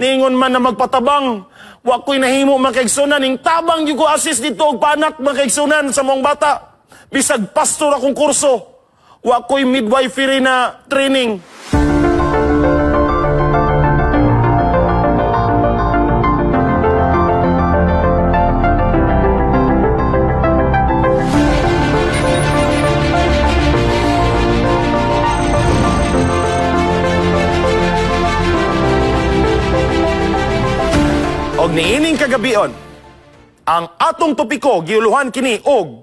Niingon man na magpatabang, wa ko'y nahimo makaigsunan, ning tabang yung ko assist dito og panak makaigsunan sa mong bata. Bisag pastor akong kurso, wa ko'y midwifery na training. Og niining kagabion, ang atong topiko giuluhan kini og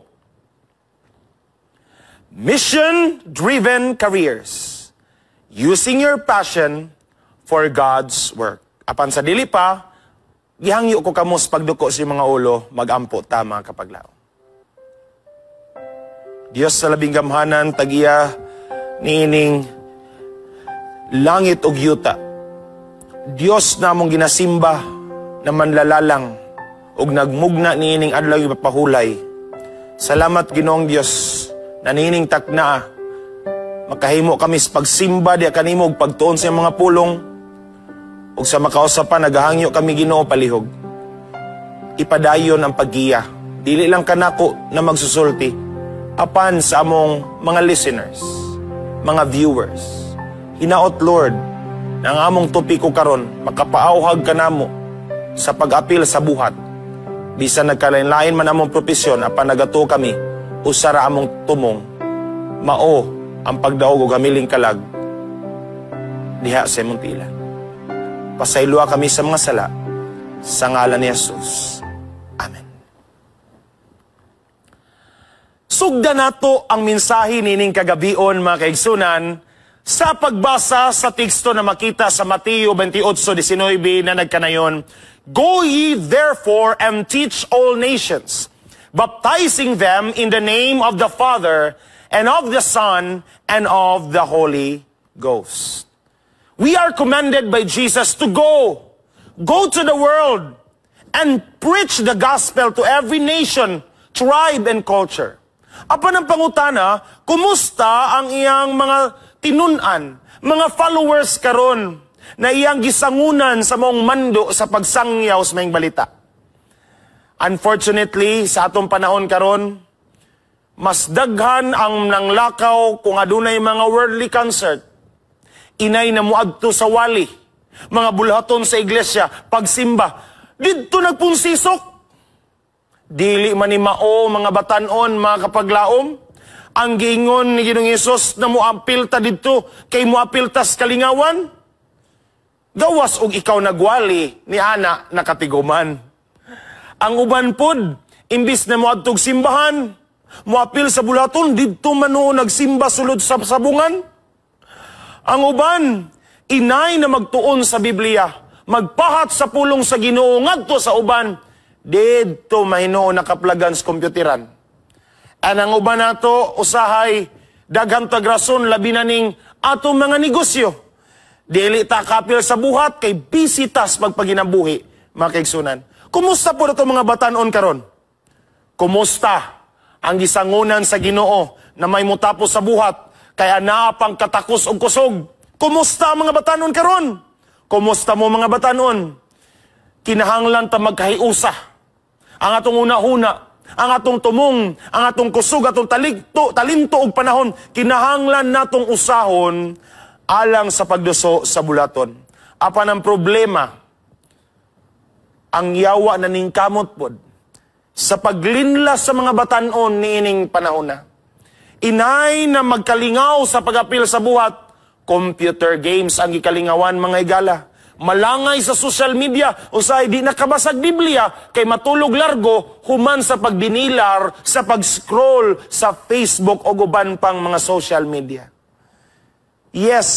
mission-driven careers. Using your passion for God's work. Apan sa dili pa, gihangyo ko kamos pagduko sa mga ulo, magampo tama kapaglao. Diyos sa labing gamhanan, tagiya niining langit og yuta. Diyos na mong ginasimba na manlalalang ug nagmugna niining adlaw ipapahulay. Salamat Ginoong Dios na niining takna makahimo kami sa pagsimba diya kanimo ug pagtuon sa mga pulong ug sa makausapan nagahangyo kami Ginoo palihog. Ipadayon ang paggiya. Dili lang kanako na magsusulti apan sa among mga listeners, mga viewers. Hinaot Lord na ang among topiko karon makapaauhag kanamo sa pag-apil sa buhat. Bisan nagkalain-lain man among propesyon, apan nagato kami, usara among tumong, mao ang pagdaog o gamiling kalag, diha sa imong tila. Pasaylua kami sa mga sala, sa ngalan ni Jesus. Amen. Sugda nato ang mensahe nining kagabion, mga kaigsunan, sa pagbasa sa teksto na makita sa Mateo 28:19 na nagkanayon, Go ye therefore and teach all nations, baptizing them in the name of the Father, and of the Son, and of the Holy Ghost. We are commanded by Jesus to go to the world, and preach the gospel to every nation, tribe, and culture. Apan ang pangutana, kumusta ang iyang mga tinunan, mga followers karon, na iyang gisangunan sa mong mando sa pagsangyaw sa mayong balita. Unfortunately, sa atong panahon karon, mas daghan ang nanglakaw kung adunay mga worldly concert. Inay na muadto sa wali, mga bulhaton sa iglesia, pagsimba. Didto nagpunsisok. Dili man ni mao mga batanon, mga kapaglaom. Ang giingon ni Ginoong Hesus na muapil ta didto kay muapil tas kalingawan. Gawas og ikaw nagwali ni ana nakatiguman. Ang uban pod, imbis na moadtog simbahan, moapil sa bulaton, didto mano nagsimba sulod sa sabungan. Ang uban, inay na magtuon sa Biblia, magpahat sa pulong sa Ginoo ngadto sa uban, didto mahinoon nakaplagan sa kompyuteran. Ang uban nato usahay daghang tagrason labi na ning atong mga negosyo. Dili ta kapil sa buhat kay bisitas pagpaginabuhi, mga kaigsunan. Kumusta po ito mga batanon karon? Kumusta ang gisangunan sa Ginoo na may mutapos sa buhat kaya naapang katakos og kusog? Kumusta mga batanon karon? Kumusta mo mga batanon? Kinahanglan ta magkahiusa. Ang atong una-una, ang atong tumong, ang atong kusog, atong talinto og panahon, kinahanglan natong usahon alang sa pagduso sa bulaton. Apan ang problema, ang yawa na ningkamot pod sa paglinlas sa mga batanon niining panahon na. Inay na magkalingaw sa pag-apil sa buhat, computer games ang gikalingawan mga higala. Malangay sa social media, usay di nakabasag Biblia, kay matulog largo, human sa pagdinilar, sa pag-scroll sa Facebook o guban pang mga social media. Yes,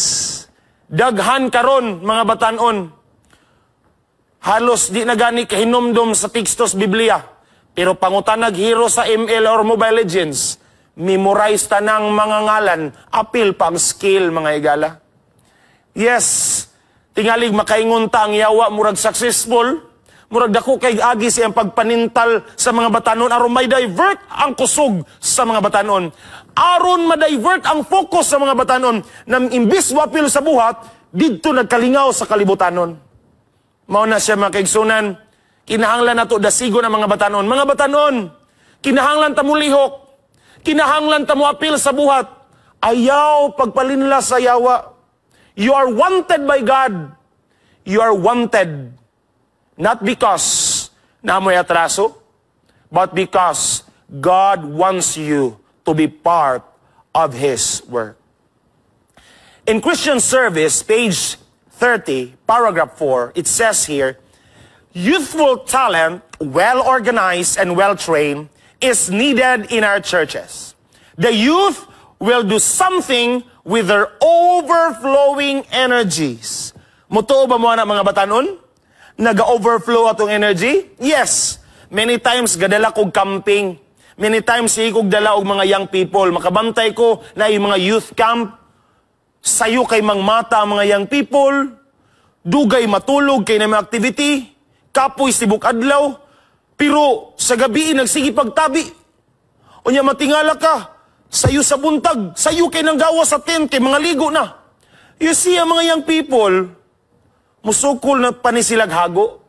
daghan karon mga batanon. Halos di na gani kahinomdom sa tekstos Biblia. Pero pangutanag hero sa ML or Mobile Legends, memorize tanang mga ngalan, apil pa ang skill mga higala. Yes, tingalig makaingon ta ang yawa murag successful, murag dako kay agi siyang pagpanintal sa mga batanon aron may divert ang kusog sa mga batanon. Aron ma-divert ang focus sa mga batanon na imbis wapil sa buhat, didto nagkalingaw sa kalibutanon. Mao na siya mga kaigsunan, kinahanglan nato dasigon ang mga batanon. Mga batanon, kinahanglan ta mo lihok, kinahanglan ta mo apil sa buhat. Ayaw pagpalinla sa yawa. You are wanted by God. You are wanted not because na mo'y atraso, but because God wants you to be part of His work. In Christian Service, page 30, paragraph 4, it says here, youthful talent, well-organized and well-trained, is needed in our churches. The youth will do something with their overflowing energies. Mutuo ba mo na mga batanon? Naga-overflow atong energy? Yes. Many times gadala kog camping. Many times kog dala og mga young people. Makabantay ko na yung mga youth camp. Sayo kay mangmata ang mga young people. Dugay matulog kay na mga activity. Kapoy sibuk adlaw. Pero sa gabi nagsigi pagtabi. Unya matingala ka. Sayo sa buntag. Sayo kay nang gawa sa tent kay mga ligo na. You see, ang mga young people, musukol na pa ni silang hago.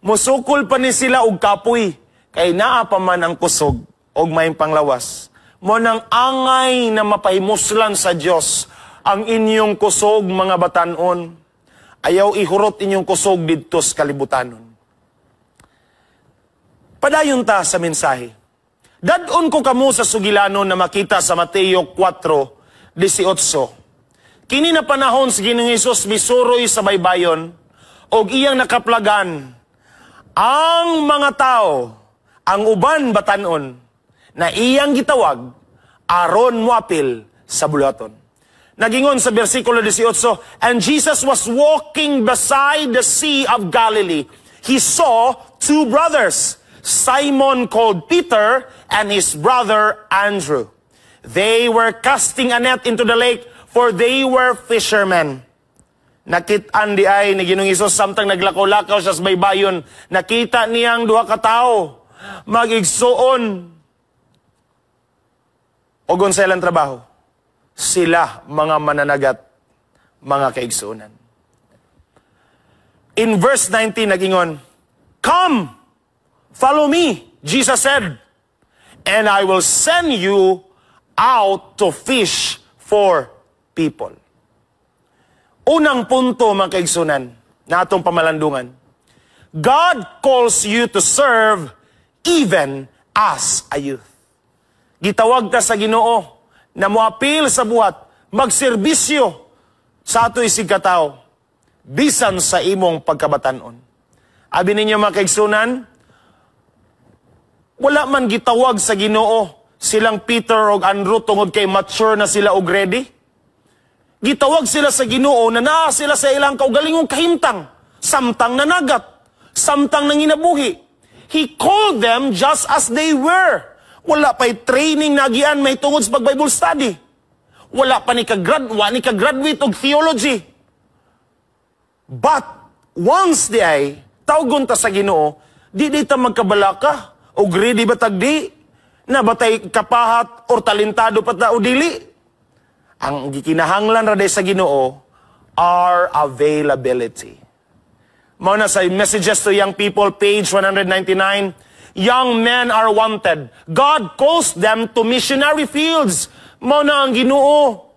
Musukol pa ni sila og kapoy. Kay naa pa man ang kusog og may panglawas. Mo nang angay na mapahimuslan sa Dios ang inyong kusog mga batanon. Ayaw ihurot inyong kusog didto sa kalibutanon. Padayon ta sa mensahe. Dadon ko kamo sa sugilanon na makita sa Mateo 4:18. Kini na panahon si Ginoong Hesus misuroy sa baybayon og iyang nakaplagan ang mga tao, ang uban batanon na iyang gitawag aron moapil sa bulaton. Nagingon sa versikulo 18, and Jesus was walking beside the Sea of Galilee. He saw two brothers, Simon called Peter and his brother Andrew. They were casting a net into the lake, for they were fishermen. Nakitaan di ay ni Ginoong Hesus samtang naglakaw-lakaw siya sa baybayon. Nakita niyang duha ka tao mag-igsuon. Ogon sa ilang trabaho. Sila mga mananagat, mga kaigsuonan. In verse 19 nagingon, come, follow me, Jesus said, and I will send you out to fish for people. Unang punto, mga kaigsunan, na atong pamalandungan. God calls you to serve even as a youth. Gitawag ta sa Ginoo na moapil sa buhat, magserbisyo sa ato'y sigkatao, bisan sa imong pagkabatanon. Abi ninyo mga kaigsunan, wala man gitawag sa Ginoo silang Peter o Andrew tungod kay mature na sila og ready. Gitawag sila sa Ginoo na naa sila sa ilang kaugalingong kahimtang, samtang nanagat, samtang nanginabuhi. He called them just as they were. Wala pa'y training na agian may tungod sa pag-Bible study. Wala pa ni ka-graduate og theology. But, once di ay, tawgon ta sa Ginoo, di ta magkabalaka, o ready ba tagdi, na batay kapahat, or talentado pa ta o dili. Ang gikinahanglan raday sa Ginoo, our availability. Mao na sa Messages to Young People, page 199, young men are wanted. God calls them to missionary fields. Mao na ang Ginoo.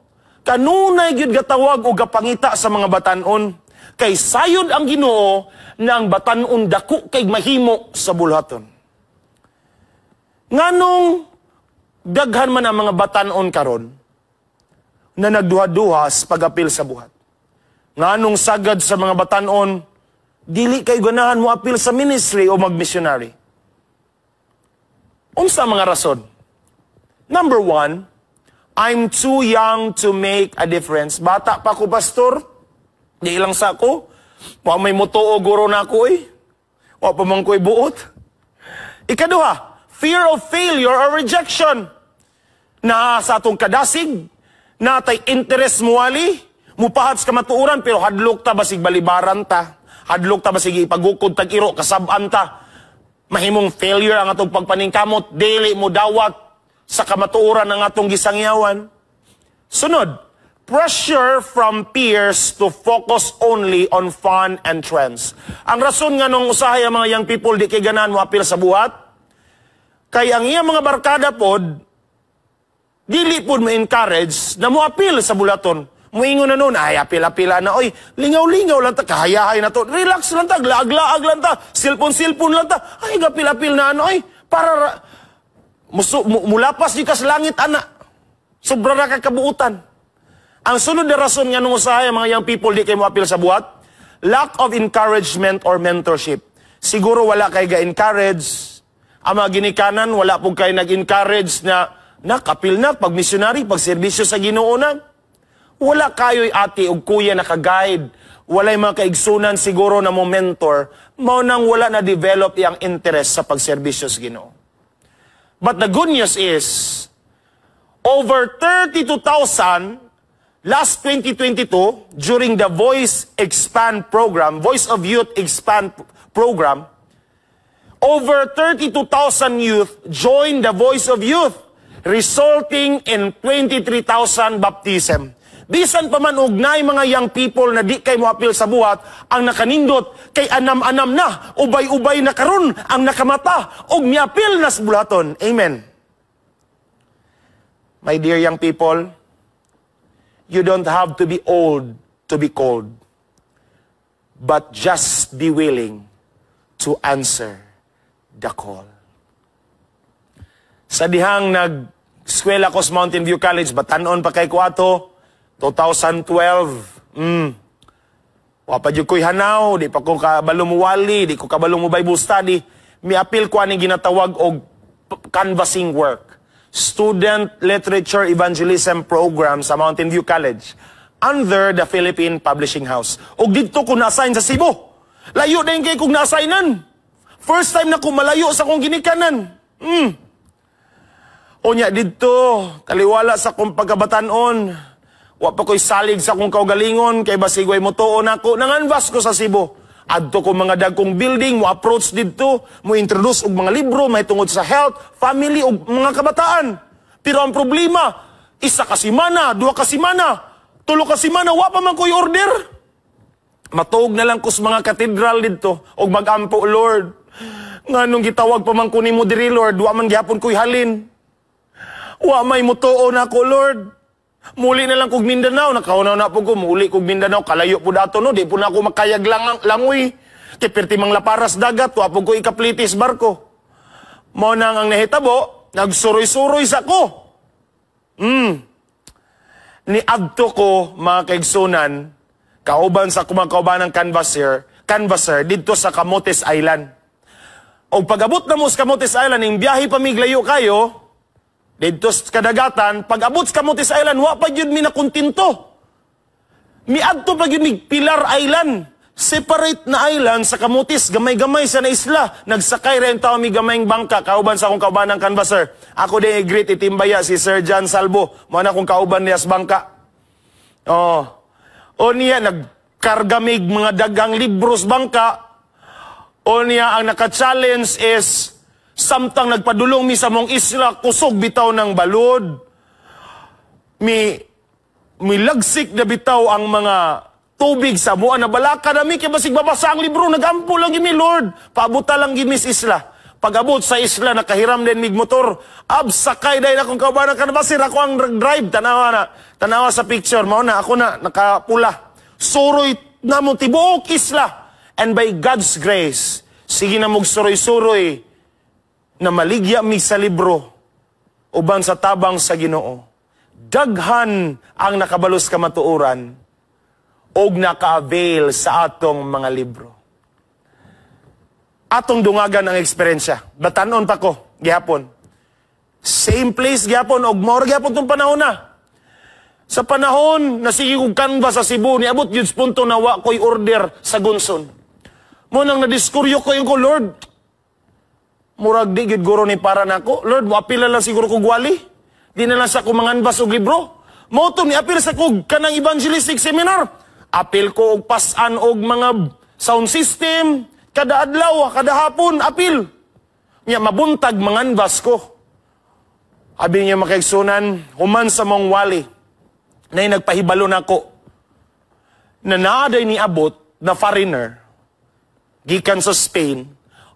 Kanunay gyud gatawag o gapangita sa mga batanon. Kay sayod ang Ginoo na ang batanon dako kay mahimo sa bulhaton. Nganong daghan man ang mga batanon karon na nagduha-duha sa pag-apil sa buhat. Nganong sagad sa mga batanon dili kay ganahan mo apil sa ministry o mag-missionary. Unsa mga rason? Number 1, I'm too young to make a difference. Bata pa ko, pastor. Di ilang sa ko. Wa may muto o guro na ako eh. Wa pa man ko'y buot. Ikaduha, fear of failure or rejection. Na sa atong kadasig, na tay interest muwali, mupahat sa kamatuuran, pero hadlok ta basig balibaran ta. Hadlok ta basig ipagukod tag-iro, kasab-an ta. Mahimong failure ang atong pagpaningkamot, dili mo dawat sa kamatuoran ng atong gisangyawan. Sunod, pressure from peers to focus only on fun and trends. Ang rason nga nung usahay ang mga young people di kay ganahan mo apil sa buhat, kay ang iya mga barkada pod, dili pod mo encourage na mo apil sa bulaton. Muingon na nun, ay apil-apila na, oy, lingaw-lingaw lang ta, kahayahay na to, relax lang ta, laag-laag lang ta, silpon-silpon lang ta, ay apil-apil na ano, oy, para mulapas di ka sa langit, ana. Sobra na kakabuutan. Ang sunod na rason nga nung usahay, mga young people, di kayo moapil sa buhat, lack of encouragement or mentorship. Siguro wala kayo ga-encourage. Ang mga ginikanan, wala po kayo nag-encourage na, kapil na, pag missionary, pag serbisyo sa Ginoo na. Wala kayo'y ate o kuya na ka-guide. Wala'y mga kaigsunan siguro na mo mentor. Mao nang wala na develop yung interest sa pagserbisyo sa Ginoo. But the good news is, over 32,000 last 2022, during the Voice Expand program, Voice of Youth Expand program, over 32,000 youth joined the Voice of Youth, resulting in 23,000 baptism. Bisan pa man ugnay mga young people na di kay moapil sa buhat, ang nakanindot kay anam-anam na, ubay-ubay na karon ang nakamata, og miapil na sa bulaton. Amen. My dear young people, you don't have to be old to be called, but just be willing to answer the call. Sa dihang nag-eskwela ko sa Mountain View College, batanon pa kay ko ato, 2012. Wapadyo ko'y hanaw, di pa ko kabalumuwali, di ko kabalong Bible study. Miapil ko aning ginatawag og canvassing work. Student Literature Evangelism Program sa Mountain View College under the Philippine Publishing House. O dito ko na-assign sa Cebu. Layo din kayo kung na-assignan. First time na ko malayo sa kong ginikanan. O niya dito, taliwala sa kong pagkabatanon. Wa pa ko'y salig sa kong kaugalingon, kay basigway mo toon ako. Nanganvas ko sa Cebu. Adto ko mga dagkong building, mo approach dito, mo introduce og mga libro, may tungod sa health, family, og mga kabataan. Pero ang problema, isa ka simana, dua ka simana, tulo ka simana, wa pa man ko'y order. Matuog na lang ko sa mga katedral dito, og magampo, Lord. Nga nung gitawag pa man ko ni mo diri, Lord, wa man gyapon ko'y halin. Wa may mutuo na ko, Lord. Muli na lang kog Mindanao, nakaunaw na po ko, muli kog Mindanao, kalayo po dato no, di po na ako makayag langoy. Kay perti mang laparas dagat, wapog ko ikaplitis barko. Mao nang ang nahitabo, nagsuroy-suroy sa ko. Ni adto ko, mga kaigsunan, kauban sa kumakauban ng canvasser, dito sa Camotes Island. O pag-abot na mo sa Camotes Island, yung biyahe pamiglayo kayo, dito sa kadagatan, pag-abot sa Camotes Island, wa pa yun mi nakuntinto. Miadto pa yun mi Pilar Island. Separate na island sa Camotes, gamay-gamay sa na isla. Nagsakay rin tao mi gamayng bangka, kauban sa akong kauban ng canvasser. Ako din i-greet itimbaya si Sir John Salvo. Mana akong kauban niya sa bangka. O niya, nagkargamig mga dagang libros bangka. O niya, ang naka-challenge is, samtang nagpadulong mi sa mong isla, kusog bitaw ng balod. Milagsik na bitaw ang mga tubig sa mua na balaka na mi, kaya basig babasa ang libro, nagampo lang gimi, Lord. Paabuta lang gimi sa isla. Pag-abot sa isla, nakahiram din mig motor. Sakay dahil akong kaubanan ka na basir, ako ang drive, tanawa sa picture, mao na, ako na, nakapula. Suroy na mo, tibuok isla. And by God's grace, sige na mong suroy-suroy, na maligya mi sa libro, uban sa tabang sa Ginoo. Daghan ang nakabalos kamatuoran, og naka-avail sa atong mga libro. Atong dungagan ang eksperyensya. Batanon pa ko, gihapon. Same place gihapon, og more gihapon tong panahon na. Sa panahon, nasigi kong canvas sa Cebu, niabot yun punto na wa ko'y order sa Gunson. Mo nang nadiskuryo ko yung ko, Lord, murag di gid guro ni para nako. Lord, apila lang siguro kog wali. Di na lang sa ko manganbas og libro. Mao to ni apil sa kog kanang evangelistic seminar. Apil ko og pasan og mga sound system, kada adlaw, kada hapon apil. Nya mabuntag manganbas ko. Abi niya makaigsunan, human sa mong wali. na nagpahibalo nako na naaday ni abot na foreigner gikan sa Spain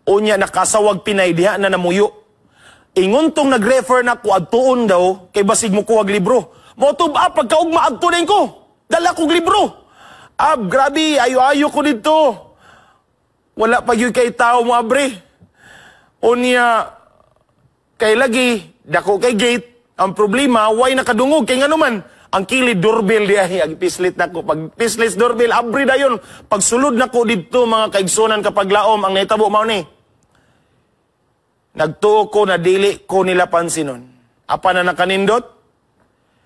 unya nakasawag Pinay diha na namuyo. Ingon tong nag-refer na ko adtuon daw kay basig mo kuwag libro. Mo tuba pagkaugma adto din ko. Dala kog libro. Grabe, ayo-ayo ko dito. Wala pa gyud kay tao mo abre. Unya kay lagi dako kay gate. Ang problema why nakadungog kay nganuman ang kilid doorbell di ay pislit nako. Pag pislit doorbell abre dayon. Pag sulod nako didto mga kaigsunan kapag laom ang nahitabo mao ni. Nagtuo ko na dili ko nila pansinon. Apa na nakanindot?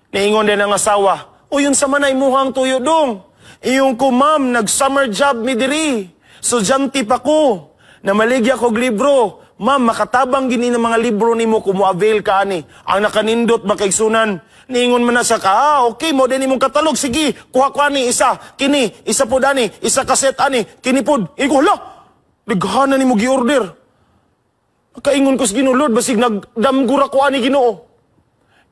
Niingon din ang asawa, o yun sa manay muhang tuyo dong. Iyong ko ma'am, nag-summer job mi diri. Sudyante pa ko. Namaligya kog libro. Ma'am, makatabang gini ng mga libro nimo kung mo-avail ka ani. Ang nakanindot makaigsunan. Niingon man na sa ka, okay mo din imong katalog. Sige, kuha ko ani isa. Kini, isa po dani. Isa kaset ani. Kini po. Iko, hala, naghanan ni mo gi-order. Kaingon ko sa Ginoo, Lord, basig nagdamgura ko ani Ginoo.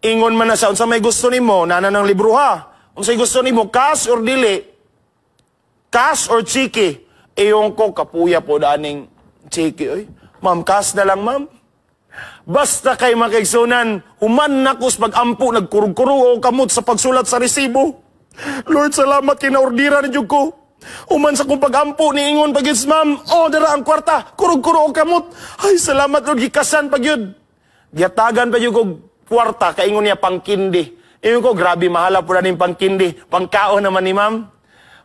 Ingon man na sa unsa may gusto nimo, nana ng libro ha. Unsay gusto nimo, cash or dili? Cash or chiki? Iyon ko kapuya po daning chiki. Oy, ma'am, cash na lang, ma'am. Basta kay makaigsunan, human na ko sa pag-ampo, nagkurug-kuro o kamot sa pagsulat sa resibo. Lord, salamat kinaordira ninyo ko. Uman sa kong pag-ampo ni ingon pagyud ma'am, dara ang kwarta, kurog-kuro og kamot. Ay, salamat Lord, gikasan pagyud. Giatagan pa yung kwarta, kaingon niya pangkindi. Ingon ko, grabe, mahala po na ning pangkindi. Pangkaon naman ni ma'am.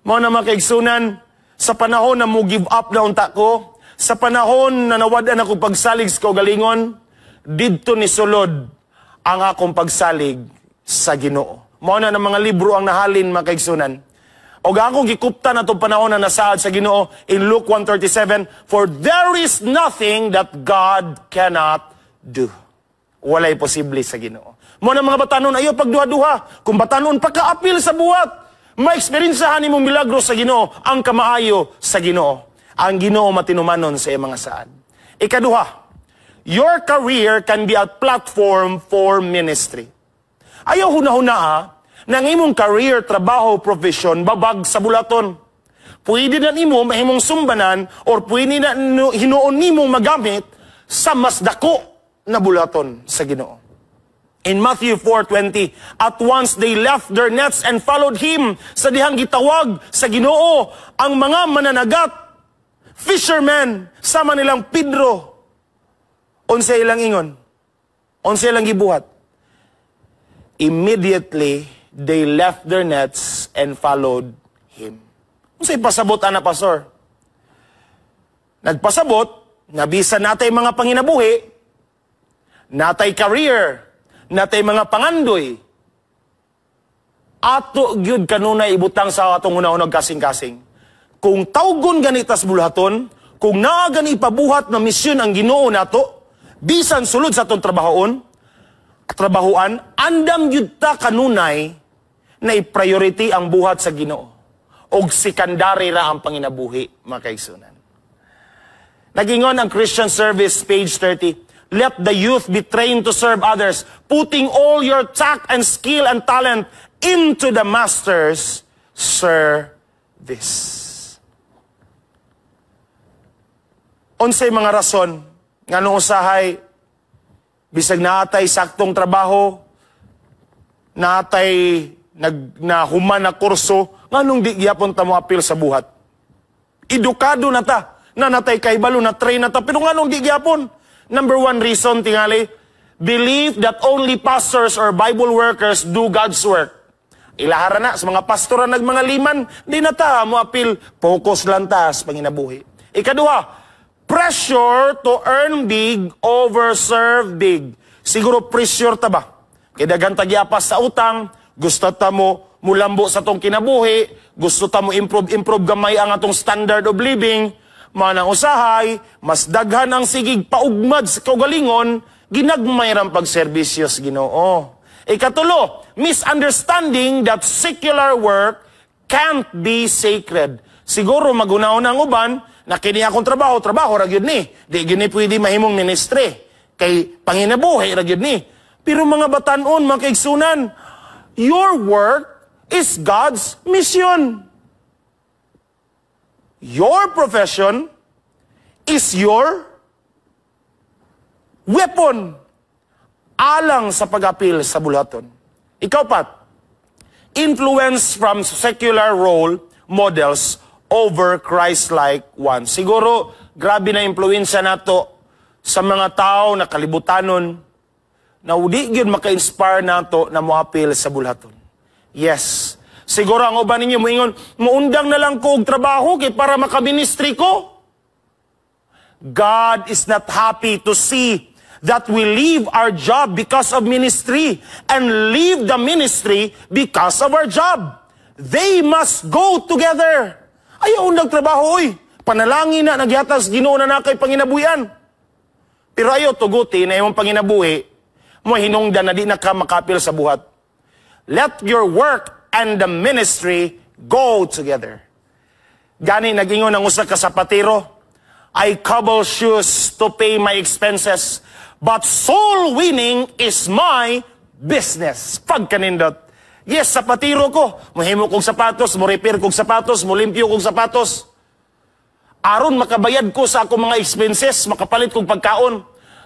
Mao na makaigsunan, sa panahon na mo give up na unta ko, sa panahon na nawadan ako pagsalig sa kaugalingon, didto ni sulod ang akong pagsalig sa Ginoo. Mao na ng mga libro ang nahalin makaigsunan. O akong gikupta na itong panahon na nasaad sa Ginoo in Luke 1:37, for there is nothing that God cannot do. Walay posible sa Ginoo. Mo na mga batanon, ayo pagduha-duha. Kung batanon pagka-apil sa buhat, ma-experiencehan nimong milagro sa Ginoo, ang kamaayo sa Ginoo. Ang Ginoo matinumanon sa mga saad. Ikaduha, your career can be a platform for ministry. Ayaw huna-huna nang imong career, trabaho, profession, babag sa bulaton. Pwede na nimo mahimong sumbanan or pwede na hinuon nimo magamit sa mas dako na bulaton sa Ginoo. In Matthew 4:20, at once they left their nets and followed him. Sa dihang gitawag sa Ginoo ang mga mananagat, fishermen, sama nilang Pedro. Unsay ilang ingon? Unsay ilang gibuhat? Immediately they left their nets and followed him. Unsay pasabot ana pastor? Nagpasabot, nabisan natay mga panginabuhi, natay career, natay mga pangandoy. Ato gyud kanunay ibutang sa atong una-unang kasing-kasing. Kung tawgon ganitas bulaton, kung naa gani pabuhat na misyon ang Ginoo nato, bisan sulod sa atong trabahuan, andam gyud ta kanunay na i-priority ang buhat sa Ginoo. Og sekondary ra ang panginabuhi, mga kaigsunan. Nagingon ang Christian Service, page 30, let the youth be trained to serve others, putting all your tact and skill and talent into the Master's service. Unsay mga rason nga nung usahay, bisag naatay saktong trabaho, naatay nahuman na kurso, nganong di gyapon ta mo apil sa buhat. Edukado na ta, na natay kaibalo na train na ta, pero nganong di gyapon? Number one reason tingali, believe that only pastors or Bible workers do God's work. Ilahara na sa mga pastor na mga liman, di na ta mo apil, focus lang ta sa panginabuhi. Ikaduha, pressure to earn big over serve big. Siguro pressure ta ba? Kaya daghang tagyapas sa utang, gusto ta mo mulambo sa tong kinabuhi, gusto ta mo improve gamay ang atong standard of living, manang usahay, mas daghan ang sigig paugmad sa kaugalingon, ginagmay ram pagserbisyo sa Ginoo. Ikatulo, misunderstanding that secular work can't be sacred. Siguro magunaon ang uban, na kini akong trabaho ra gyud ni. Di gini pwede mahimong ministre. Kay panginabuhi ra gyud ni. Pero mga batanon, mga kaigsunan, your work is God's mission. Your profession is your weapon alang sa pag-apil sa bulhaton. Ikaw pat, influence from secular role models over Christ-like ones. Siguro, grabe na impluensya nato sa mga tao na kalibutanon na di yun maka-inspire nato na moapil sa bulhaton. Yes. Siguro ang uban ninyo moingon, muundang na lang ko og trabaho kay para makaministry ko. God is not happy to see that we leave our job because of ministry and leave the ministry because of our job. They must go together. Ayaw undang trabaho, oy. Panalangin na, nagyatas, Ginoo na kay panginabuhian. Pero ayaw tuguti na yung panginabuhi, mo hinungdan na di na ka makapil sa buhat. Let your work and the ministry go together. Gani, nag-ingon ang usa ka sapatero, I cobble shoes to pay my expenses, but soul winning is my business. Pagkanindot. Yes, sapatiro ko. Mahimo kong sapatos, mo repair kong sapatos, mo limpyo kong sapatos. Aron makabayad ko sa akong mga expenses, makapalit kong pagkaon.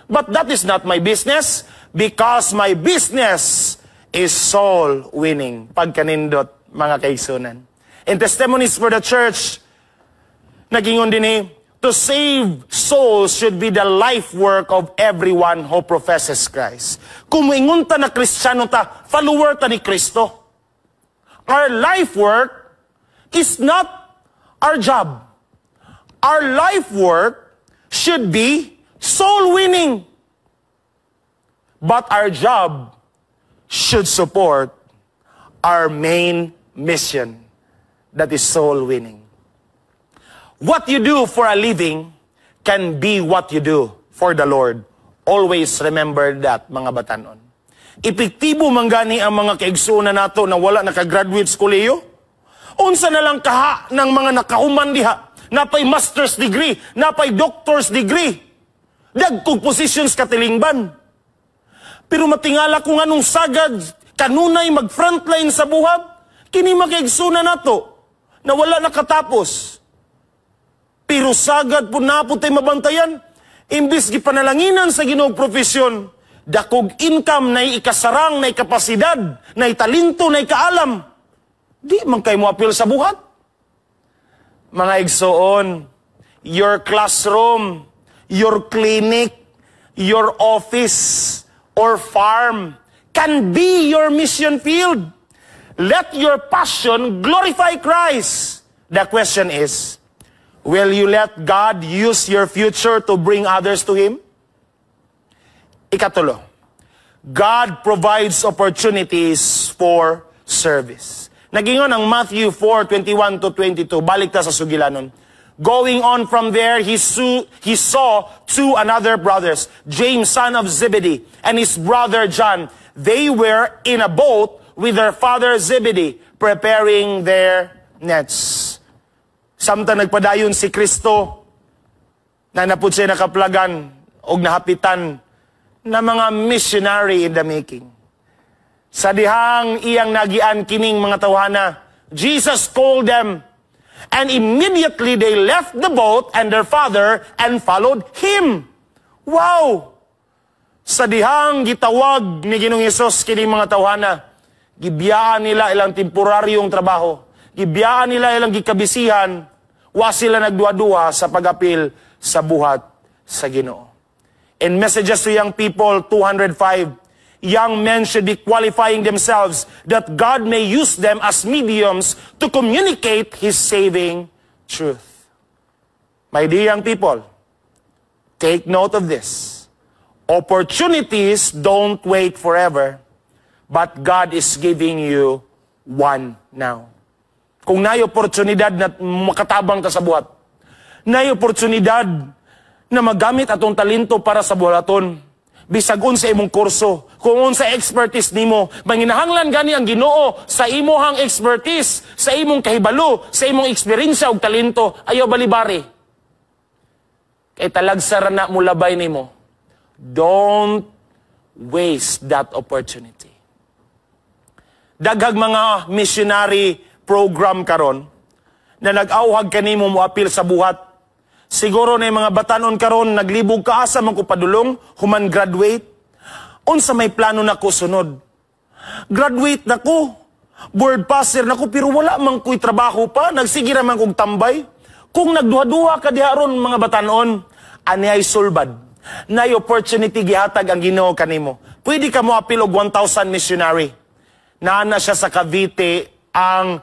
But that is not my business because my business is soul winning. Pagkanindot, mga kaigsunan. In Testimonies for the Church, nagingon din to save souls should be the life work of everyone who professes Christ. Kung moingon ta na Kristiyano ta, follower ta ni Kristo. Our life work is not our job. Our life work should be soul winning. But our job should support our main mission, that is soul winning. What you do for a living can be what you do for the Lord. Always remember that, mga batanon. Epektibo manggani ang mga kaigsunan nato na wala nakagraduate sa koleyo. Unsa na lang kaha ng mga nakahuman diha, napay master's degree, napay doctor's degree. Dagkog positions katilingban. Pero matingala kung anong sagad, kanunay mag-frontline sa buhat, kini makaigsunan nato na wala nakatapos. Pero sagad po na po tayo mabantayan. Imbis gipanalanginan sa Ginoong profesyon, dakog income na ikasarang, na kapasidad, na talento, na kaalam. Di man kayo mo apil sa buhat. Mga igsoon, your classroom, your clinic, your office, or farm can be your mission field. Let your passion glorify Christ. The question is, will you let God use your future to bring others to Him? Ikatulo, God provides opportunities for service. Nagingon ang Matthew 4:21 to 22. Balik ta sa sugilanon. Going on from there, he saw two another brothers, James son of Zebedee, and his brother John. They were in a boat with their father Zebedee, preparing their nets. Samtang nagpadayon si Kristo, na napud siya nakaplagan o nahapitan na mga missionary in the making. Sa dihang iyang nagian kining mga tawhana, Jesus called them, and immediately they left the boat and their father and followed Him. Wow! Sa dihang gitawag ni Ginoong Hesus kining mga tawhana, gibiyaan nila ilang temporaryong trabaho, gibiyaan nila ilang gikabisihan, wa sila nagduwa-duwa sa pag-apil sa buhat sa Ginoo. In Messages to Young People 205, young men should be qualifying themselves that God may use them as mediums to communicate His saving truth. My dear young people, take note of this. Opportunities don't wait forever, but God is giving you one now. Kung na'y oportunidad na makatabang ka sa buhat, na'y oportunidad na magamit atong talento para sa buhaton, bisag sa imong kurso, kung sa expertise nimo, manginahanglan gani ang Ginoo sa imong expertise, sa imong kahibalo, sa imong eksperyensya ug talento, ayaw balibari. Kay talagsara na mo labay nimo. Don't waste that opportunity. daghang mga missionary program karon na nag-awhag kanimo mo apil sa buhat. Siguro na yung mga batanon karon naglibog kaasa man ko padulong, human graduate. Unsa may plano na ko sunod? Graduate na ko, board passer na ko, pero wala man ko'y trabaho pa, nagsigira man kong tambay. Kung nagduha-duha ka diharon mga batanon, ani ay sulbad. Na opportunity gihatag ang Ginoo kanimo. Pwede ka mo apil og 1,000 missionary. Naana siya sa Cavite ang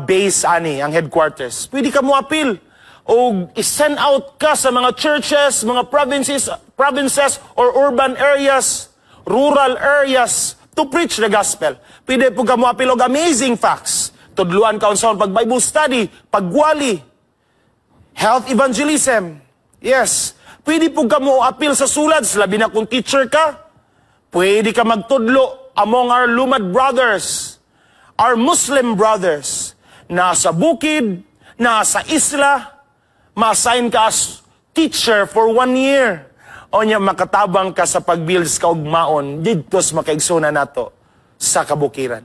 base ani, ang headquarters. Pwede ka mo apil o i-send out ka sa mga churches, mga provinces or urban areas, rural areas to preach the gospel. Pwede po ka mo apil og amazing facts. Tudluan ka unsa pag Bible study, pagwali, health evangelism. Yes. Pwede po ka mo apil sa sulad, labi na kung teacher ka. Pwede ka magtudlo among our Lumad brothers, our Muslim brothers, na sa bukid, na sa isla, ma-assign ka as teacher for 1 year. O niya makatabang ka sa pag-builds ka og maon, dito sa makaigsuna nato sa kabukiran.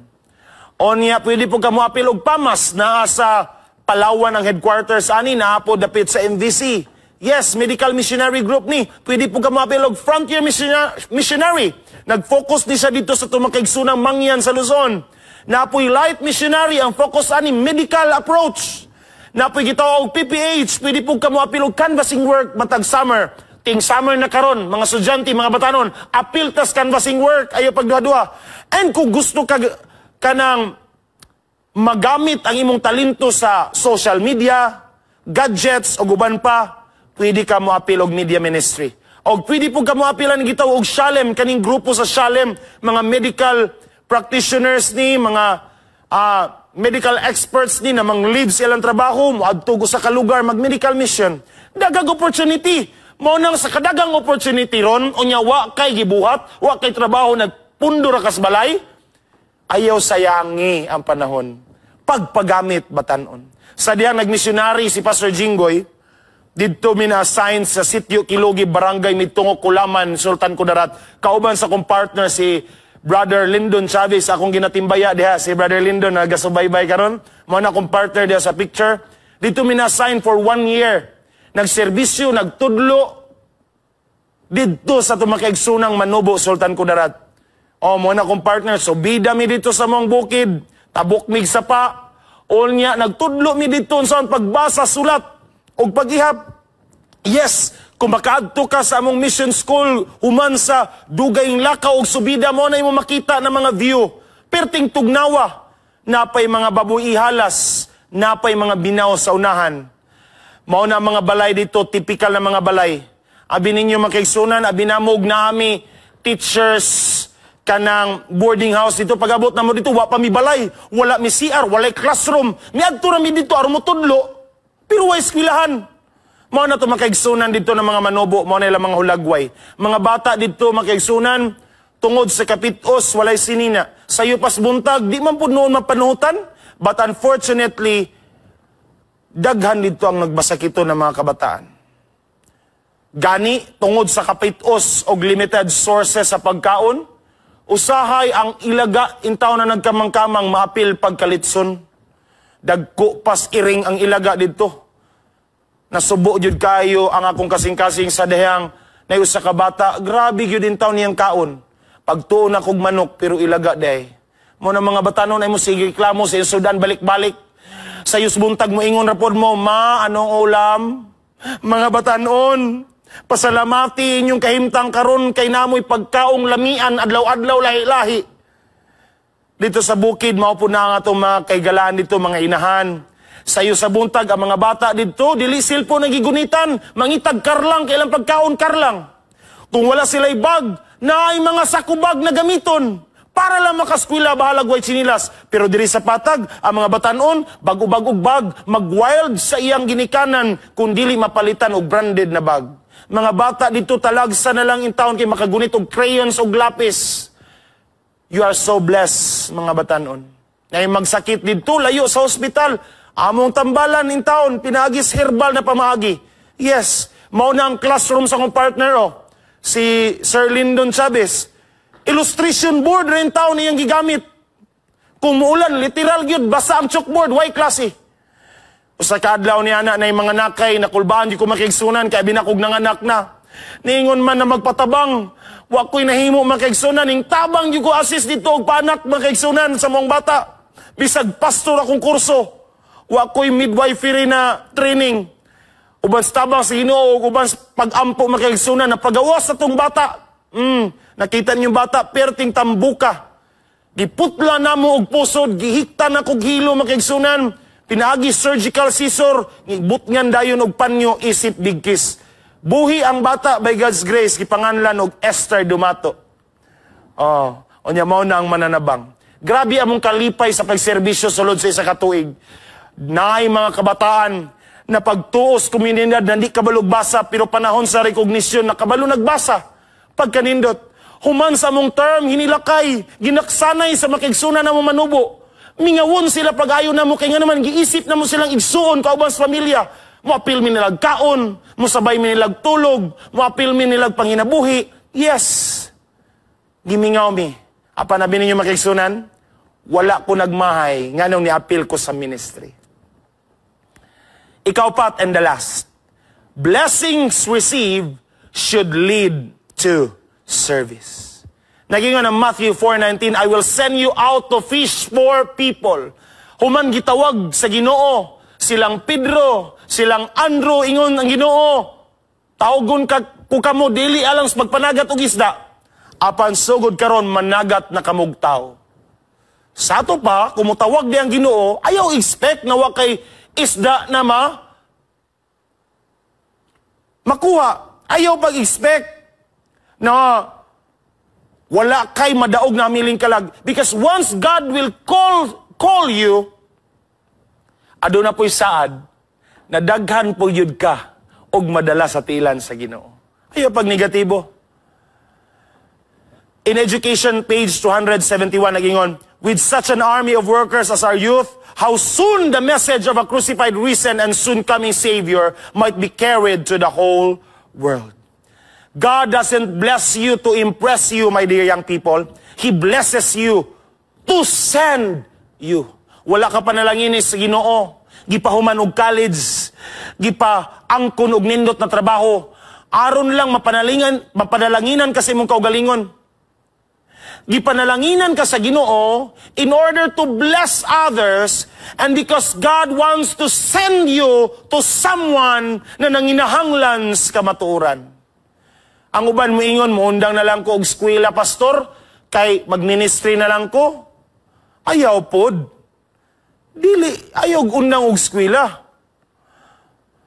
O niya, pwede po ka mo apil og pamas na sa Palawan ang headquarters ani, na po dapit sa MVC. Yes, medical missionary group ni. Pwede po ka mo apil og frontier missionary. Nag-focus ni siya dito sa tumakigsunang mangyan sa Luzon. Na po'y light missionary, ang focus ani medical approach. Na po'y gitawag og PPH, pwede po ka mo apil og canvassing work matag summer. Ting summer na karon, mga estudyante, mga batanon, apil tas canvassing work, ayo pagduha-duha. And kung gusto ka nang magamit ang imong talento sa social media, gadgets, o guban pa, pwede ka mo apil og media ministry. O pwede po ka mo apilan gitawag og Shalem, kaning grupo sa Shalem, mga medical practitioners ni, mga medical experts ni na mang-lead silang trabaho, moadto sa kalugar, mag-medical mission. Dagang opportunity. Mao nang sa kadagang opportunity ron, unya wa kay gibuhat, wa kay trabaho, nagpundo ra kas balay, ayaw sayangi ang panahon. Pagpagamit batanon. Sa diyang nagmisyonary si Pastor Jinggoy, dito mina-assign sa Sitio Kilogi, Barangay Mitungok, Kulaman, Sultan Kudarat. Kauban sa kong partner si Brother Lyndon Chavez, akong ginatimbaya diha, si Brother Lyndon, nagasubaybay karon. Mao na akong partner diha sa picture. Dito mina-assign for 1 year. Nagserbisyo, nagtudlo, dito sa tumakigsunang Manubo, Sultan Kudarat. O, mo na akong partner, so bida mi dito sa mong bukid, tabok mig sapa, o niya, nagtudlo mi dito sa pagbasa, sulat, o paghihap. Yes, kung makaadto ka sa among mission school, human sa dugayng lakaw o subida mo na mo makita ng mga view. Perting tugnawa, napay mga baboy ihalas, napay mga binaw sa unahan. Mao na mga balay dito, typical na mga balay. Abi ninyo makigsunan, abi namog na ami teachers kanang boarding house dito. Pag-abot na mo dito, wa pa mi balay, wala mi CR, wala classroom. Miadto ra mi dito, aron mo tudlo, pero wa eskwelahan. Mao na to makaigsunan dito ng mga Manobo, mao na ilang mga hulagway. Mga bata dito makaigsunan, tungod sa kapitos, walay sinina. Sayo pas buntag, di man po noon mapanuhutan, but unfortunately, daghan dito ang nagbasakito ng mga kabataan. Gani, tungod sa kapitos o limited sources sa pagkaon, usahay ang ilaga, intaw na nagkamang-kamang maapil pagkalitson. Dagko pas iring ang ilaga dito. Nasubo jud kayo ang akong kasing-kasing sa dehang na usa ka bata, grabe gyud intaw niyang kaon. Pagtuon akong manok pero ilaga day. Mo na mga batanon ay mo sige reklamo sa sudan balik-balik. Sa yus buntag mo ingon rapod mo, ma, anong ulam? Mga batanon, pasalamati inyong kahimtang karon kay namoy pagkaong lamian adlaw-adlaw lahi-lahi. Dito sa bukid mao po na nga itong mga kaigalaan dito, mga inahan. Sayo sa buntag, ang mga bata dito, dili silpo nagigunitan, mangitag karlang, kailang pagkaon karlang. Kung wala sila'y bag, na ay mga sakubag na gamiton, para lang makaskwila bahalag way sinilas. Pero diri sa patag, ang mga batanon, bag-ubag-ug bag, mag-wild sa iyang ginikanan, kung dili mapalitan og branded na bag. Mga bata dito talagsa na lang in town kay makagunit og crayons og lapis. You are so blessed, mga batanon. Ngay magsakit dito, layo sa ospital, among tambalan in town, pinagis herbal na pamaagi. Yes, mao na ang classroom sa akong partner, si Sir Lyndon Chavez. Illustration board rin taon niyang gigamit. Kung muulan, literal yun, basa ang chalkboard, why klase? Usa ka adlaw ni ana na mga nakay, nakulbaan di ko makigsunan, kaya binakog ng anak na. Niingon man na magpatabang, wa ko'y nahimo makigsunan, ning tabang di ko assist dito, og paanak makigsunan sa mong bata. Bisag pastor akong kurso, wa ko'y midwifery na training. Uban sa tabang sa Ginoo, uban sa pag-ampo makigsunan, na pagawas sa tong bata. Nakita niyo bata, perting tambuka. Giputla na mo og pusod, gihikta na kog hilo makigsunan, pinaagi surgical scissor, gibutngan dayon og panyo, isip bigkis. Buhi ang bata by God's grace, gipanganlan og Esther Dumato. Onya mao na ang mananabang. Grabe among kalipay sa pagserbisyo sulod sa isa ka tuig. Naay mga kabataan na pagtuos komunidad na di kabalo basa, pero panahon sa recognition na kabalo nagbasa. Pagkanindot, human sa mong term, hinilakay, ginaksanay sa makigsunan na mo manubo. Mingawon sila pag-ayo na mo, kaya nga naman, giisip na mo silang igsuon kauban sa pamilya. Moapil mi nilag kaon, musabay mi nilag tulog, moapil mi nilag panginabuhi. Yes, gimingaw mi. Apa na bininyo makigsunan? Wala ko nagmahay, nganong niapil ko sa ministry. Ikaw pat, and the last. Blessings received should lead to service. Nagingon ng Matthew 4:19, I will send you out to fish for people. Human gitawag sa Ginoo, silang Pedro, silang Andrew, ingon ang Ginoo, tawgon ka ku kamo dili alang sa pagpanagat og isda. Apan sugod karon managat na kamog tawo. Sa ato pa, kumutawag di ang Ginoo, ayaw expect na wa kay isda na makuha. Ayaw pag-expect na wala kay madaog na miling kalag. Because once God will call you, aduna po'y saad, na daghan po yun ka, og madala sa tilan sa Ginoo. Ayaw pag negatibo. In education, page 271, nagingon, with such an army of workers as our youth, how soon the message of a crucified, risen, and soon coming Savior might be carried to the whole world. God doesn't bless you to impress you, my dear young people. He blesses you to send you. Wala ka panalangin sa Ginoo. Gipahuman og college. Gipaangkon og nindot na trabaho. Aron lang mapanalanginan kasi mong kaugalingon. Gipanalanginan ka sa Ginoo in order to bless others, and because God wants to send you to someone na nanginahanglan sa kamatuoran. Ang uban mo ingon, muundang na lang ko og eskwela, pastor, kay magministry na lang ko. Ayaw pod. Dili, ayaw undang og eskwela.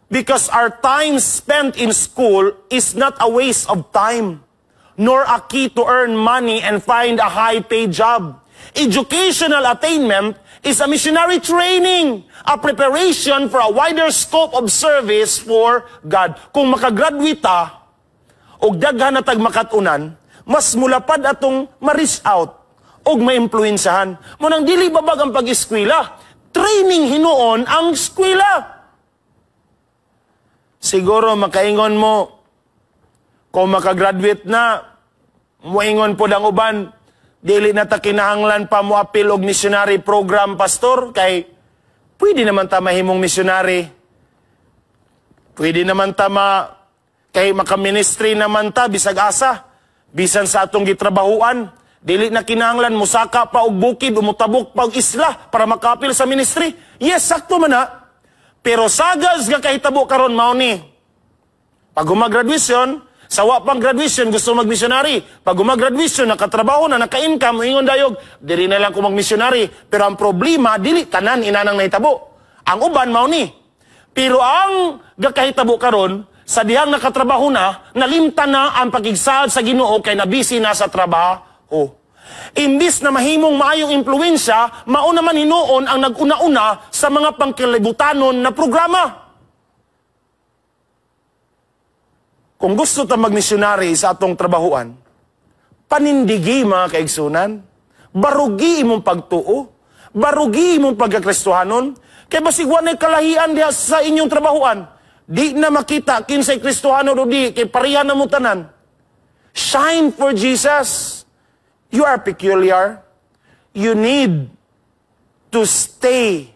Because our time spent in school is not a waste of time, nor a key to earn money and find a high-paid job. Educational attainment is a missionary training, a preparation for a wider scope of service for God. Kung makagraduate ta, og daghan na tag makatunan, mas mulapad atong ma-reach out og ma-impluensyahan. Munang dili babag ang pag-eskwela. Training hinuon ang eskwela. Siguro makaingon mo, kung makagraduate na, muingon po ang uban, dili na ta kinahanglan pa mo apil og missionary program, pastor, kay pwede naman ta mahimong missionary. Pwede naman ta kay makaministry naman ta, bisag asa, bisan sa atong gitrabahuan, dili na kinahanglan, musaka pa og bukid, umutabok pa og isla, para makapil sa ministry. Yes, sakto man na. Pero sagas nga kahitabo karon mao ni. Pag gumagraduation, sawa pang graduation, gusto mag-missionary. Pag gumagraduation, nakatrabaho na, naka-income, ingon dayog, dili na lang ko mag-missionary. Pero ang problema, dili tanan inanang nahitabo. Ang uban mao ni. Pero ang gakahitabo karon, sa dihang nakatrabaho na, nalimta na ang pagigsaad sa Ginoo kay nabisi na sa trabaho. Imbis na mahimong maayong impluensya, mauna man hinuon ang nag-una-una sa mga pangkilibutanon na programa. Kung gusto ta mag-missionary sa atong trabahuan, panindigi mga kaigsunan, barugi imong pagtuo, barugi imong pagkakristohanon, kay basig wanay kalahian diha sa inyong trabahuan. Di na makita kinsay Kristohano o di, kay parihan na mo tanan. Shine for Jesus. You are peculiar. You need to stay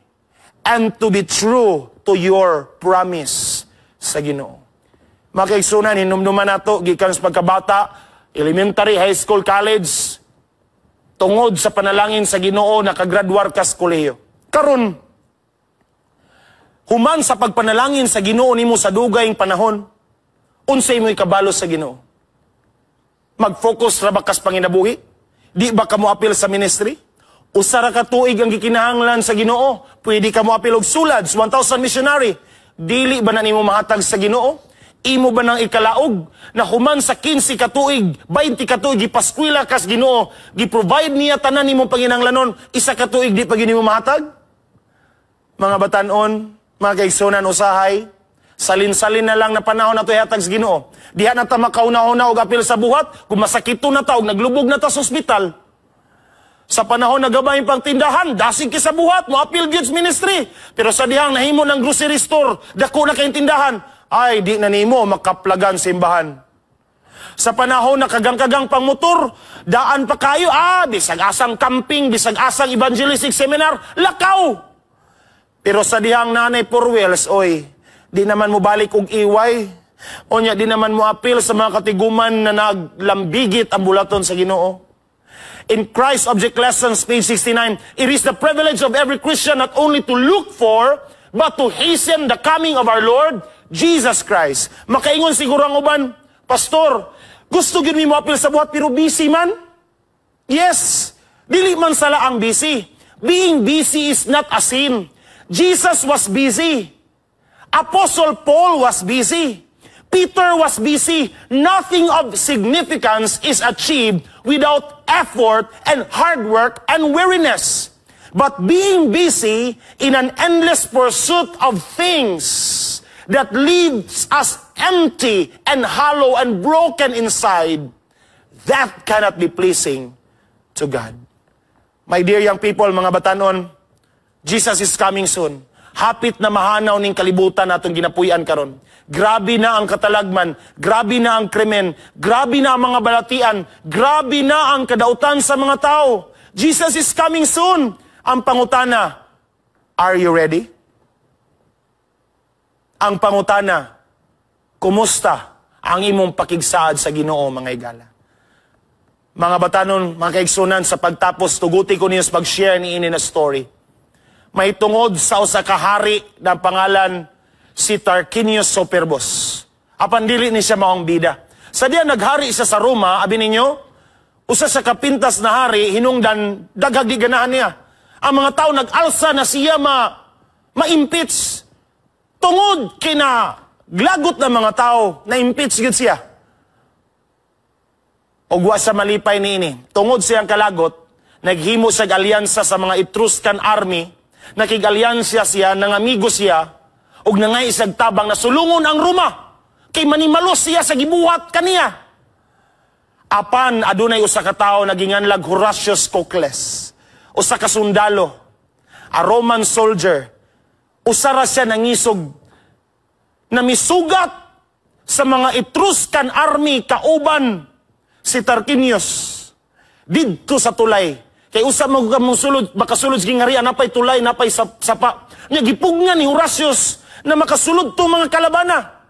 and to be true to your promise sa Ginoo. Mga kaigsunan, hinumduman nato gikan sa pagkabata, elementary, high school, college, tungod sa panalangin sa Ginoo nakagraduar ka sa kolehiyo. Karon, human sa pagpanalangin sa Ginoo nimo sa dugayng panahon, unsay mo'y kabalo sa Ginoo? Mag-focus ra ba kas panginabuhi? Di ba ka mo apil sa ministry? Usa ra ka tuig ang gikinahanglan sa Ginoo, pwede ka mo apil og sulads, 1,000 missionary. Dili ba na nimo mahatag sa Ginoo? Imo ba nang ikalaog na human sa 15 ka tuig, 20 ka tuig gipaskwela kas Ginoo, gi-provide niya tanan nimo panginahanglanon, isa ka tuig di pa nimo mahatag? Mga batan-on, mga kaigsunan usahay, salin-salin na lang na panahon na ito ihatag sa Ginoo. Diha na ta makauna-una og apil sa buhat, kung masakito na ta og naglubog na ta sa ospital. Sa panahon na gabay pang tindahan, dasig ki sa buhat, mo apil gyud sa ministry. Pero sa dihang nahimo ng grocery store, dako na kayong tindahan, ay di na nimo makaplagan sa imbahan. Sa panahon na kagang-kagang pang motor, daan pa kayo, bisag-asang camping, bisag-asang evangelistic seminar, lakaw! Pero sa dihang nanay four wheels, oy, di naman mo balik og iway. Onya, di naman mo apil sa mga katiguman na naglambigit ang bulaton sa Ginoo. In Christ Object Lessons, page 69, it is the privilege of every Christian not only to look for, but to hasten the coming of our Lord, Jesus Christ. Makaingon siguro ang uban, Pastor, gusto gyud mi mo apil sa buhat pero busy man? Yes, dili man sala ang busy. Being busy is not a sin. Jesus was busy. Apostle Paul was busy. Peter was busy. Nothing of significance is achieved without effort and hard work and weariness. But being busy in an endless pursuit of things that leaves us empty and hollow and broken inside, that cannot be pleasing to God. My dear young people, mga batanon, Jesus is coming soon. Hapit na mahanaw ning kalibutan natong ginapuy-an karon. Grabe na ang katalagman, grabe na ang krimen, grabe na ang mga balatian, grabe na ang kadautan sa mga tao. Jesus is coming soon. Ang pangutana, are you ready? Ang pangutana, kumusta ang imong pakigsaad sa Ginoo, mga igala? Mga batanon, mga kaigsunan, sa pagtapos, tuguti ko niyo sa pag-share ni ini na story. May tungod sa usa ka hari na pangalan si Tarquinius Superbos. Apan dili ni siya maong bida. Sa diya naghari siya sa Roma, abi ninyo, usa sa kapintas na hari, hinungdan, daghag di ganahan niya. Ang mga tao nag-alsa na siya ma-impeach. Tungod kina glagot na mga tao, na-impeach gid siya. Ogwa sa malipay ni ini. Tungod siyang kalagot, naghimo siya alyansa sa mga Etruscan army, nakig-alyansya siya, nangamigo siya, og nangay isag tabang na sulungon ang Roma. Kay manimalos siya sa gibuhat kaniya. Apan, adunay usa ka tawo naginganlag Horatius Cocles. Usa ka sundalo, a Roman soldier. Usara siya nangisog na misugat sa mga Etruscan army kauban si Tarquinius didto sa tulay. Kay usa mo sulod, makasulod gingarian napay tulay, napay sapa. Nya gipugnan ni Horatius na makasulod to mga kalabana.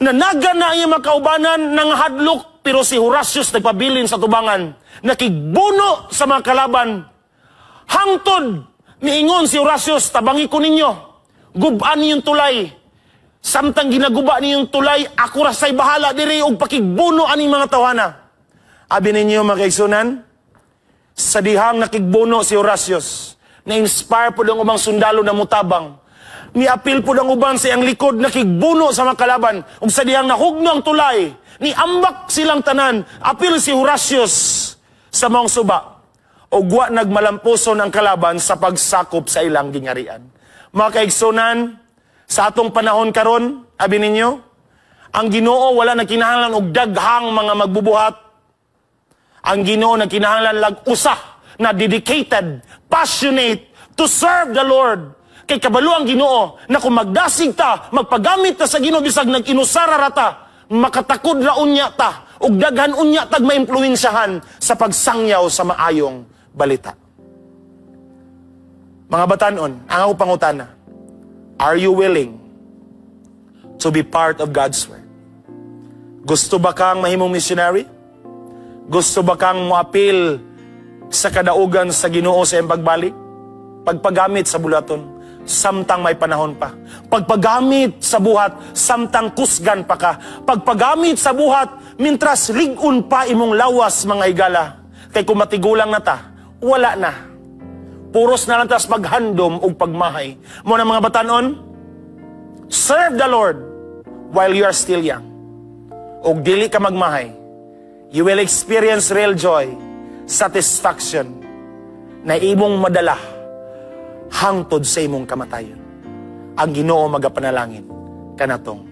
Nanaga na iya makaubanan ng hadlok, pero si Horatius nagpabilin sa tubangan. Nakigbuno sa mga kalaban. Hangtod, niingon si Horatius, tabangi ko ninyo. Gubaan niyong tulay. Samtang ginaguba niyong tulay, ako rasay bahala diri og pakigbuno aning mga tawana. Abi ninyo mga kaigsunan, sa dihang nakigbuno si Horatius, na-inspire po ng ubang sundalo na mutabang. Ni-apil po ng uban sa iyang likod, nakigbuno sa mga kalaban. Ug sa dihang nahugno ang tulay, ni-ambak silang tanan, apil si Horatius sa mong suba. Ug wa nagmalampuson ang kalaban sa pagsakop sa ilang gingarian. Mga kaigsunan, sa atong panahon karon, abi ninyo, ang Ginoo wala na kinahanglan og daghang mga magbubuhat. Ang Ginoo na kinahanglan lag usa na dedicated, passionate to serve the Lord. Kay kabalo ang Ginoo na kung magdasig ta, magpagamit ta sa Ginoo bisag nag-inusara rata, makatakod ra unya ta ug daghan unya tag maimpluwensyahan sa pagsangyaw sa maayong balita. Mga batanon, ang ako pangutana, are you willing to be part of God's work? Gusto ba kang mahimong missionary? Gusto ba kang moapil sa kadaugan sa Ginoo sa iyang pagbalik? Pagpagamit sa bulaton, samtang may panahon pa. Pagpagamit sa buhat, samtang kusgan pa ka. Pagpagamit sa buhat, mintras ligon pa imong lawas, mga higala. Kay kung matigulang na ta, wala na. Puros na lang tas maghandom o pagmahay. Muna mga batanon, serve the Lord while you are still young. O dili ka magmahay, you will experience real joy, satisfaction, na imong madala hangtod sa imong kamatayon. Ang Ginoo magapanalangin kanatong